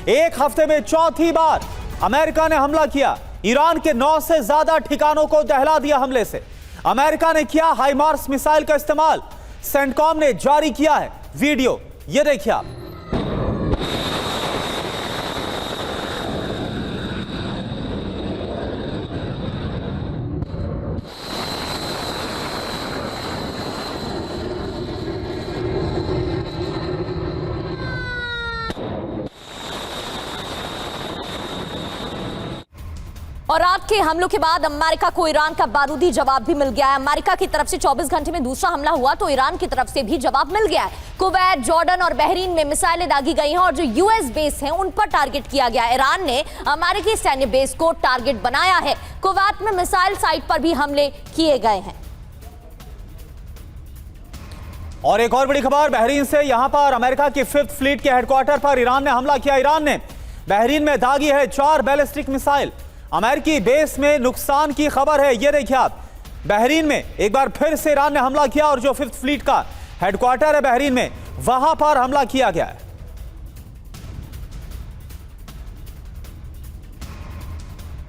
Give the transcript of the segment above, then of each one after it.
एक हफ्ते में चौथी बार अमेरिका ने हमला किया। ईरान के 9 से ज्यादा ठिकानों को दहला दिया हमले से। अमेरिका ने किया हाइमार्स मिसाइल का इस्तेमाल। सेंटकॉम ने जारी किया है वीडियो, ये देखिए आप। और रात के हमलों के बाद अमेरिका को ईरान का बारूदी जवाब भी मिल गया है। अमेरिका की तरफ से 24 घंटे में दूसरा हमला हुआ तो ईरान की तरफ से भी जवाब मिल गया है। कुवैत, जॉर्डन और बहरीन में मिसाइलें दागी गई हैं और जो यूएस बेस हैं उन पर टारगेट किया गया। ईरान ने अमेरिकी सैन्य बेस को टारगेट बनाया है। कुवैत में मिसाइल साइट पर भी हमले किए गए हैं। और एक और बड़ी खबर बहरीन से, यहां पर अमेरिका की 5th फ्लीट के हेडक्वार्टर पर ईरान ने हमला किया। ईरान ने बहरीन में दागी है 4 बैलिस्टिक मिसाइल। अमेरिकी बेस में नुकसान की खबर है, ये देखिए आप। बहरीन में एक बार फिर से ईरान ने हमला किया और जो 5th फ्लीट का हेडक्वार्टर है बहरीन में, वहां पर हमला किया गया है।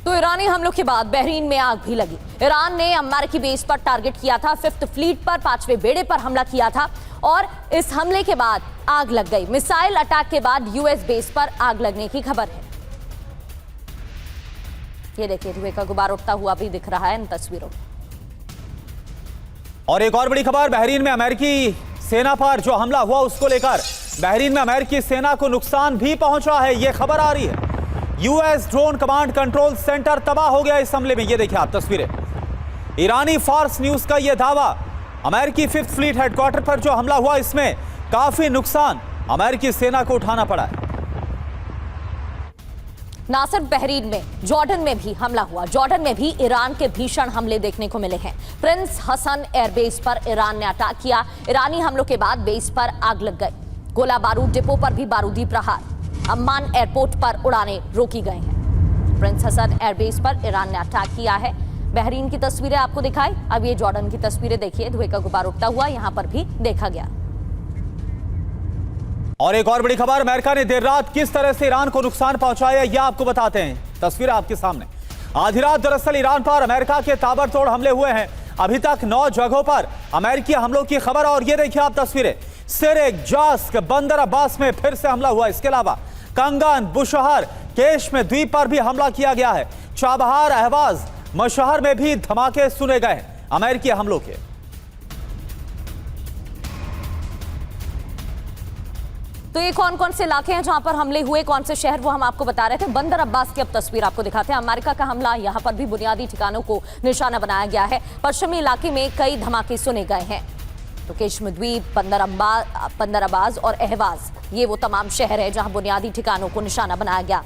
तो ईरानी हमलों के बाद बहरीन में आग भी लगी। ईरान ने अमेरिकी बेस पर टारगेट किया था। 5th फ्लीट पर 5वें बेड़े पर हमला किया था और इस हमले के बाद आग लग गई। मिसाइल अटैक के बाद यूएस बेस पर आग लगने की खबर है। ये देखिए, धुएं का गुबार उठता हुआ भी दिख रहा है इन तस्वीरों में। और एक और बड़ी खबर बहरीन में अमेरिकी सेना पर जो हमला हुआ उसको लेकर बहरीन में अमेरिकी सेना को नुकसान भी पहुंचा है, ये खबर आ रही है। US drone command control centre तबाह हो गया इस हमले में, ये देखिए आप तस्वीरें। ईरानी फार्स न्यूज का यह दावा, अमेरिकी 5th फ्लीट हेडक्वार्टर पर जो हमला हुआ इसमें काफी नुकसान अमेरिकी सेना को उठाना पड़ा है। ना सिर्फ बहरीन में, जॉर्डन में भी हमला हुआ। जॉर्डन में भी ईरान के भीषण हमले देखने को मिले हैं। प्रिंस हसन एयरबेस पर ईरान ने अटैक किया। ईरानी हमलों के बाद बेस पर आग लग गई। गोला बारूद डिपो पर भी बारूदी प्रहार। अम्मान एयरपोर्ट पर उड़ानें रोकी गई हैं। प्रिंस हसन एयरबेस पर ईरान ने अटैक किया है। बहरीन की तस्वीरें आपको दिखाई, अब ये जॉर्डन की तस्वीरें देखिए। धुएं का गुबार उठता हुआ यहां पर भी देखा गया। और एक और बड़ी खबर, अमेरिका ने देर रात किस तरह से ईरान को नुकसान पहुंचाया यह आपको बताते हैं। तस्वीर आपके सामने। आधी रात दरअसल ईरान पर अमेरिका के ताबड़तोड़ हमले हुए हैं। अभी तक 9 जगहों पर अमेरिकी हमलों की खबर। और ये देखिए आप तस्वीरें, सिरिक, जास्क, बंदर अब्बास में फिर से हमला हुआ। इसके अलावा कंगन, बुशहर, केश में द्वीप पर भी हमला किया गया है। चाबहार, अहवाज, मशहर में भी धमाके सुने गए हैं अमेरिकी हमलों के। तो ये कौन कौन से इलाके हैं जहां पर हमले हुए, कौन से शहर, वो हम आपको बता रहे थे। बंदर अब्बास की अब तस्वीर आपको दिखाते हैं। अमेरिका का हमला, यहां पर भी बुनियादी ठिकानों को निशाना बनाया गया है। पश्चिमी इलाके में कई धमाके सुने गए हैं। तो केशम द्वीप, बंदर अब्बास और अहवाज, ये वो तमाम शहर है जहां बुनियादी ठिकानों को निशाना बनाया गया।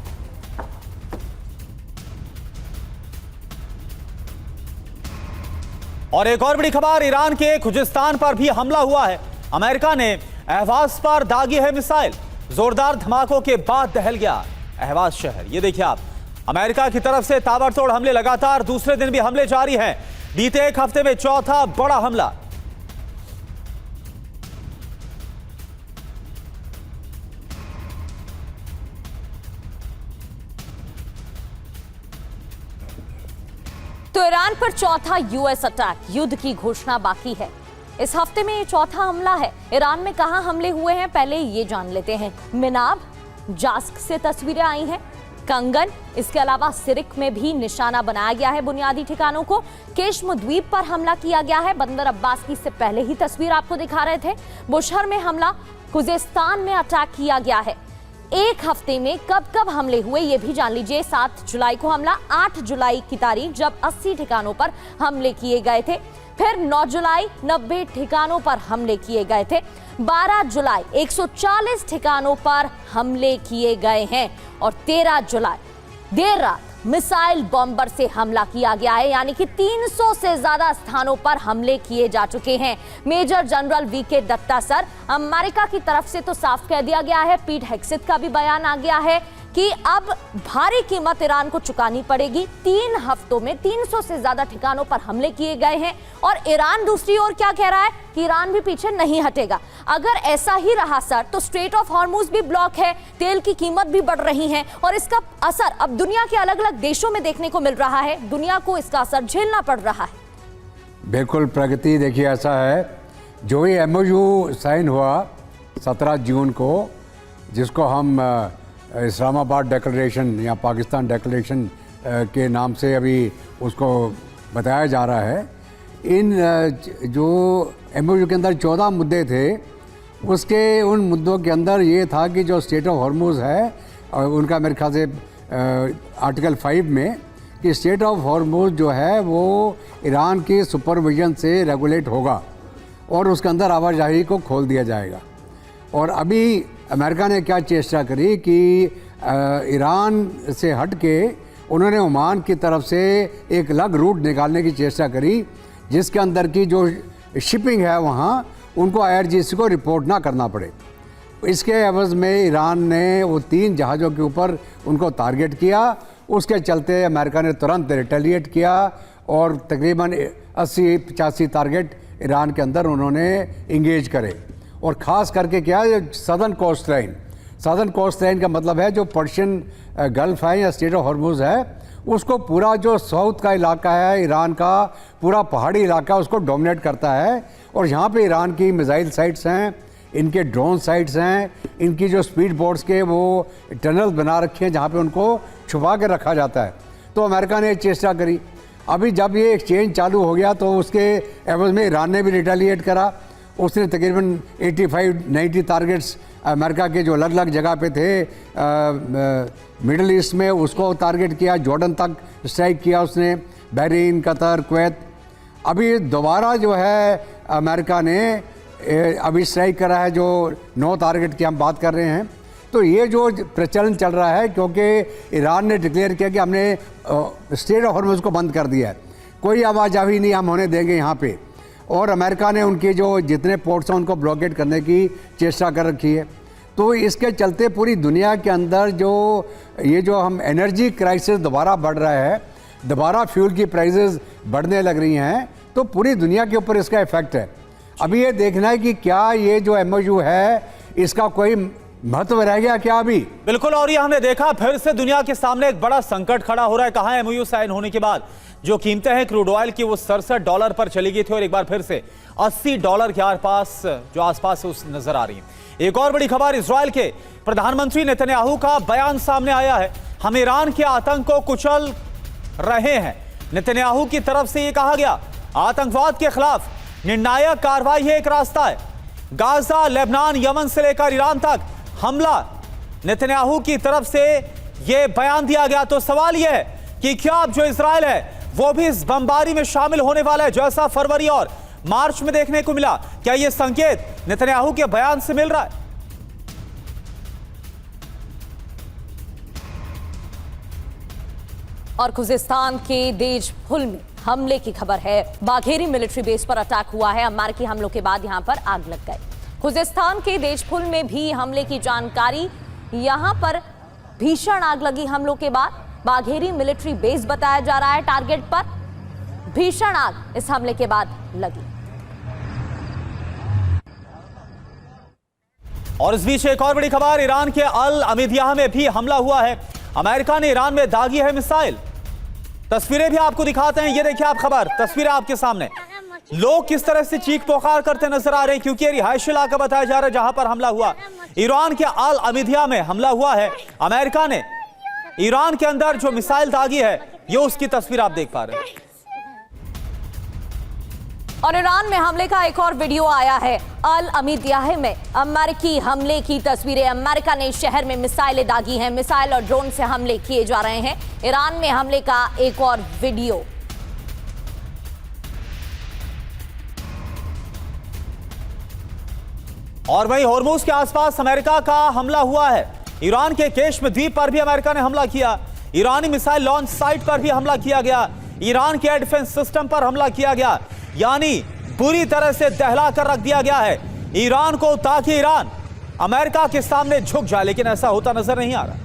और एक और बड़ी खबर, ईरान के खुजिस्तान पर भी हमला हुआ है। अमेरिका ने अहवाज पर दागी है मिसाइल। जोरदार धमाकों के बाद दहल गया अहवाज शहर, ये देखिए आप। अमेरिका की तरफ से ताबड़तोड़ हमले लगातार, दूसरे दिन भी हमले जारी हैं। बीते एक हफ्ते में चौथा बड़ा हमला। तो ईरान पर चौथा यूएस अटैक, युद्ध की घोषणा बाकी है। इस हफ्ते में ये चौथा हमला है। ईरान में कहां हमले हुए हैं पहले ये जान लेते हैं। मिनाब, जास्क से तस्वीरें आई हैं। कंगन, इसके अलावा सिरिक में भी निशाना बनाया गया है बुनियादी ठिकानों को। केशम द्वीप पर हमला किया गया है। बंदर अब्बास की इससे पहले ही तस्वीर आपको दिखा रहे थे। बुशहर में हमला, खुजिस्तान में अटैक किया गया है। एक हफ्ते में कब कब हमले हुए ये भी जान लीजिए। 7 जुलाई को हमला, 8 जुलाई की तारीख जब 80 ठिकानों पर हमले किए गए थे। फिर 9 जुलाई 90 ठिकानों पर हमले किए गए थे। 12 जुलाई 140 ठिकानों पर हमले किए गए हैं। और 13 जुलाई देर रात मिसाइल बॉम्बर से हमला किया गया है। यानी कि 300 से ज्यादा स्थानों पर हमले किए जा चुके हैं। Major general VK Datta sir, America की तरफ से तो साफ कह दिया गया है, पीट हेग्सेथ का भी बयान आ गया है कि अब भारी कीमत ईरान को चुकानी पड़ेगी। 3 हफ्तों में 300 से ज्यादा ठिकानों पर हमले किए गए हैं और ईरान दूसरी ओर क्या कह रहा है कि ईरान भी पीछे नहीं हटेगा। अगर ऐसा ही रहा सर तो स्ट्रेट ऑफ हॉर्मुज भी ब्लॉक है, तेल की कीमत भी बढ़ रही है और इसका असर अब दुनिया के अलग अलग देशों में देखने को मिल रहा है। दुनिया को इसका असर झेलना पड़ रहा है। बिल्कुल प्रगति, देखिए ऐसा है, जो ये MOU साइन हुआ 17 जून को, जिसको हम इस्लामाबाद डिक्लेरेशन या पाकिस्तान डिक्लेरेशन के नाम से अभी उसको बताया जा रहा है। इन जो MOU के अंदर 14 मुद्दे थे, उसके उन मुद्दों के अंदर ये था कि जो स्टेट ऑफ हॉर्मुज है उनका मेरे ख्याल से आर्टिकल 5 में कि स्टेट ऑफ हॉर्मुज जो है वो ईरान की सुपरविजन से रेगुलेट होगा और उसके अंदर आवाजाही को खोल दिया जाएगा। और अभी अमेरिका ने क्या चेष्टा करी कि ईरान से हट के उन्होंने ओमान की तरफ से एक अलग रूट निकालने की चेष्टा करी, जिसके अंदर की जो शिपिंग है वहाँ उनको IRGC को रिपोर्ट ना करना पड़े। इसके एवज में ईरान ने वो 3 जहाज़ों के ऊपर उनको टारगेट किया। उसके चलते अमेरिका ने तुरंत रिटेलिएट किया और तकरीबन 80-85 टारगेट ईरान के अंदर उन्होंने इंगेज करे। और ख़ास करके क्या है, सदर्न कोस्ट लाइन का मतलब है जो पर्शियन गल्फ है या स्टेट ऑफ हॉर्मुज है, उसको पूरा जो साउथ का इलाका है ईरान का, पूरा पहाड़ी इलाका उसको डोमिनेट करता है। और यहाँ पे ईरान की मिसाइल साइट्स हैं, इनके ड्रोन साइट्स हैं, इनकी जो स्पीड बोट्स के वो टनल बना रखे हैं जहाँ पे उनको छुपा के रखा जाता है। तो अमेरिका ने चेष्टा करी। अभी जब ये एक्सचेंज चालू हो गया तो उसके एवज में ईरान ने भी रिटेलिएट करा। उसने तकरीबन 85-90 टारगेट्स अमेरिका के जो अलग अलग जगह पे थे मिडल ईस्ट में, उसको टारगेट किया। जॉर्डन तक स्ट्राइक किया उसने, बहरीन, कतर, कुवैत। अभी दोबारा जो है अमेरिका ने अभी स्ट्राइक करा है, जो 9 टारगेट की हम बात कर रहे हैं। तो ये जो प्रचलन चल रहा है, क्योंकि ईरान ने डिक्लेयर किया कि हमने स्टेट ऑफ हॉर्मुज को बंद कर दिया है, कोई आवाजाही नहीं हम होने देंगे यहाँ पे। और अमेरिका ने उनके जो जितने पोर्ट्स हैं उनको ब्लॉकेट करने की चेष्टा कर रखी है। तो इसके चलते पूरी दुनिया के अंदर जो हम एनर्जी क्राइसिस दोबारा बढ़ रहा है, दोबारा फ्यूल की प्राइसेस बढ़ने लग रही हैं, तो पूरी दुनिया के ऊपर इसका इफेक्ट है। अभी ये देखना है कि क्या ये जो MOU है इसका कोई महत्व रह गया क्या अभी। बिल्कुल, और ये हमने देखा फिर से दुनिया के सामने एक बड़ा संकट खड़ा हो रहा है। कहाँ MOU साइन होने के बाद जो कीमतें हैं क्रूड ऑयल की वो $67 पर चली गई थी और एक बार फिर से $80 के आसपास नजर आ रही है। एक और बड़ी खबर, इजराइल के प्रधानमंत्री नेतन्याहू का बयान सामने आया है। हम ईरान के आतंक को कुचल रहे हैं। नेतन्याहू की तरफ से यह कहा गया, आतंकवाद के खिलाफ निर्णायक कार्रवाई एक रास्ता है। गाजा, लेबनान, यमन से लेकर ईरान तक हमला नेतन्याहू की तरफ से यह बयान दिया गया। तो सवाल यह है कि क्या अब जो इजराइल है वो भी इस बमबारी में शामिल होने वाला है, जैसा फरवरी और मार्च में देखने को मिला? क्या यह संकेत नेतन्याहू के बयान से मिल रहा है? और खुजिस्तान के देजफुल में हमले की खबर है। बाघेरी मिलिट्री बेस पर अटैक हुआ है। अमेरिकी हमलों के बाद यहां पर आग लग गई। खुजिस्तान के देजफुल में भी हमले की जानकारी। यहां पर भीषण आग लगी हमलों के बाद। बाघेरी मिलिट्री बेस बताया जा रहा है टारगेट पर। भीषण आग इस हमले के बाद लगी। और इस बीच एक और बड़ी खबर, ईरान के अल अमीदिया में भी हमला हुआ है। अमेरिका ने ईरान में दागी है मिसाइल। तस्वीरें भी आपको दिखाते हैं। ये देखिए आप खबर, तस्वीरें आपके सामने। लोग किस तरह से चीख पुकार करते नजर आ रहे हैं, क्योंकि रिहायशी इलाका बताया जा रहा है जहां पर हमला हुआ। ईरान के अल अमीदिया में हमला हुआ है। अमेरिका ने ईरान के अंदर जो मिसाइल दागी है, ये उसकी तस्वीर आप देख पा रहे हैं। और ईरान में हमले का एक और वीडियो आया है। अल अमीदियाह में अमेरिकी हमले की तस्वीरें। अमेरिका ने शहर में मिसाइलें दागी हैं। मिसाइल और ड्रोन से हमले किए जा रहे हैं। ईरान में हमले का एक और वीडियो। और वहीं हॉर्मुज के आसपास अमेरिका का हमला हुआ है। ईरान के केश्म द्वीप पर भी अमेरिका ने हमला किया। ईरानी मिसाइल लॉन्च साइट पर भी हमला किया गया। ईरान के एयर डिफेंस सिस्टम पर हमला किया गया। यानी बुरी तरह से दहला कर रख दिया गया है ईरान को, ताकि ईरान अमेरिका के सामने झुक जाए, लेकिन ऐसा होता नजर नहीं आ रहा।